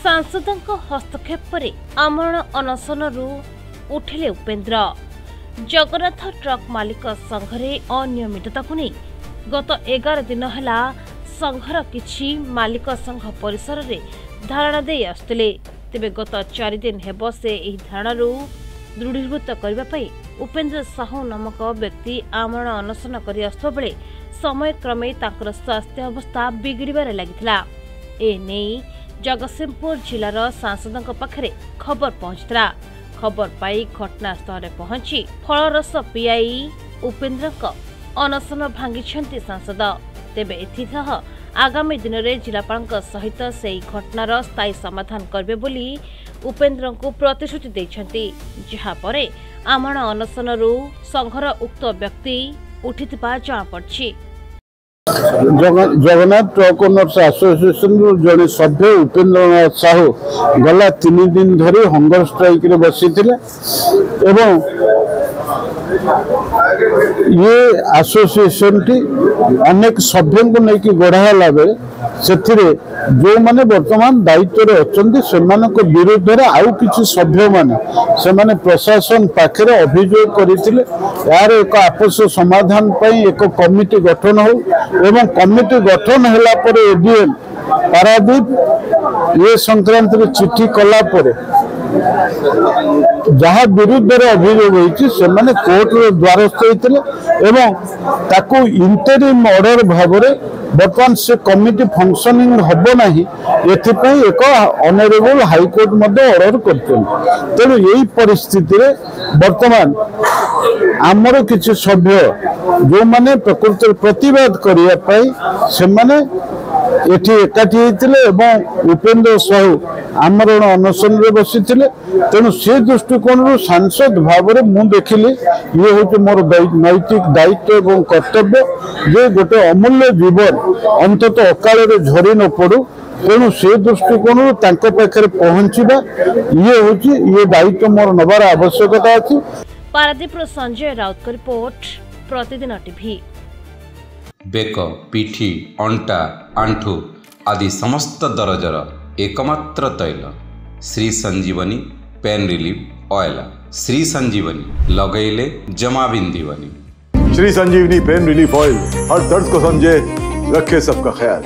सांसदों हस्तक्षेप पर आमरण अनशनरू उठिले उपेन्द्र। जगन्नाथ ट्रक मालिक संघरे अनियमितता को नहीं गत 11 दिन है संघर किछि मालिक संघ परिसर रे धारणा दे आसुले। तेबे गत 4 दिन हेब से एही धारणारू दृढ़ीभूत करने उपेन्द्र साहू नामक व्यक्ति आमरण अनशन कर आसुवा बेले समय क्रमे तांकर स्वास्थ्य अवस्था बिगड़बार लगिथिला। एने जगतसिंहपुर जिलार सांसदों पाखरे खबर पहुंचता। खबर पाई घटनास्थल पहुंची फलरस पियाई उपेन्द्र अनशन भांगी सांसद। तेबे एथिसह आगामी दिन में जिलापाल सहित से घटनार स्थायी समाधान करबे बोली उपेन्द्र को प्रतिश्रुति देछंती। जहापर आमरण अनशनरू संघर उक्त व्यक्ति उठिथिबा जଣା पड़छि। जगन्नाथ ट्रक ओनर्स एसोसिएशन जड़े सभ्य उपेन्द्र साहू गला 3 दिन धरी हंगर स्ट्राइक रे बसी एवं ये एसोसिएशन टी अनेक सभ्य को लेकिन गढ़ाला बेले से जो माने वर्तमान दायित्व अच्छा से विरुद्ध में आउ कि सभ्य माने प्रशासन पाखे अभियोग करते यार एक आपस समाधान एक कमिटी गठन हो एवं कमिटी गठन होला पर एडीएम पारादीप ये संक्रांत में चिठी कला पर जहाँ विरुद्ध अभियोग होती से कोर्ट द्वारस्थ होते एवं ताकू इंटरिम ऑर्डर भाव बर्तमान से कमिटी फंक्शनिंग हम ना एथिपाई एक ऑनरेबल हाईकोर्ट ऑर्डर करते। तेणु यही परिस्थिति रे वर्तमान आमर किसी सभ्य जो माने प्रकृति प्रतिवाद करने एठी एकाठी होते उपेन्द्र साहू आमरण अनशन रे बसी तेणु से दृष्टिकोण सांसद भाव में देखिली ये हूँ मोर नैतिक दायित्व एवं कर्तव्य जे गोटे अमूल्य जीवन अंतत अकाल झरी न पड़ू। तेणु से दृष्टिकोण पाखे पहुँचवा ये हूँ ये दायित्व मोर नबार आवश्यकता अच्छी। पारादीप संजय राउत का रिपोर्ट प्रतिदिन टीवी। बेक पिठी अंटा आंठू आदि समस्त दरजर एकमात्र तैल श्री संजीवनी पेन रिलीफ ऑयल। श्री संजीवनी लगैले जमा बिंदीवनी। श्री संजीवनी पेन रिलीफ ऑयल हर दर्द को समझे, रखे सबका ख्याल।